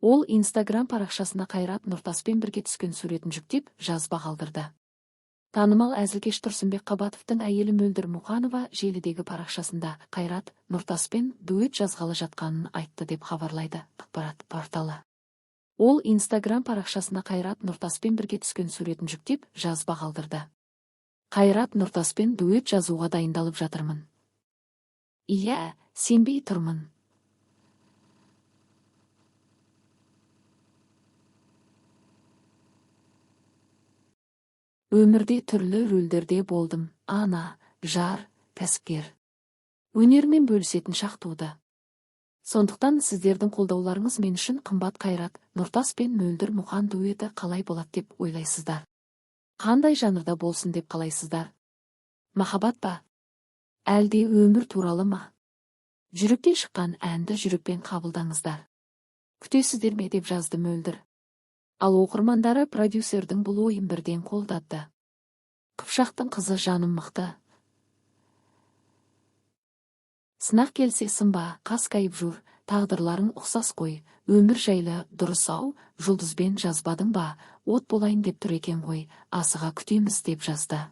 Ол Instagram парақшасына Қайрат Нұртаспен бірге түскен суретін жүктеп, жазба қалдырды. Танымал әзілкеш Тұрсынбек Қабатовтың әйелі Мөлдір Мұқанова желідегі парақшасында Қайрат Нұртаспен дуэт жазғалы жатқанын айтты деп хабарлайды ақпарат порталы. Ол Instagram парақшасына Қайрат Нұртаспен бірге түскен суретін жүктеп, жазба қалдырды. Қайрат Нұртаспен дуэт жазуға дайындалып жатырмын. Иә, сенбей тұрмын. Өмірде түрлі рөлдерде болдым. Ана, жар, кәсіпкер. Өнермен бөлісетін шақ туды. Сондықтан сіздердің қолдауларыңыз мен үшін қымбат. Қайрат Нұртас пен Мөлдір Мұқан дуэті қалай болады деп ойлайсыздар? Қандай жанрда болсын деп қалайсыздар? Махаббат па? Әлде өмір туралы ма? Жүректен шыққан әнді жүрекпен қабылдаңыздар. Күтесіздер ме деп жазды Мөлдір. Ал оқырмандары продюсердің бұл ойын бірден қолдады. Қыпшақтың қызы жаным мықты. Сынақ келсе сынба, қасқайып жүр, тағдырларың ұқсас қой, өмір жайлы дұрыс-ау, жұлдызбен жазбадың ба, от болайын деп тұр екен ғой, асыға күтеміз деп жазды.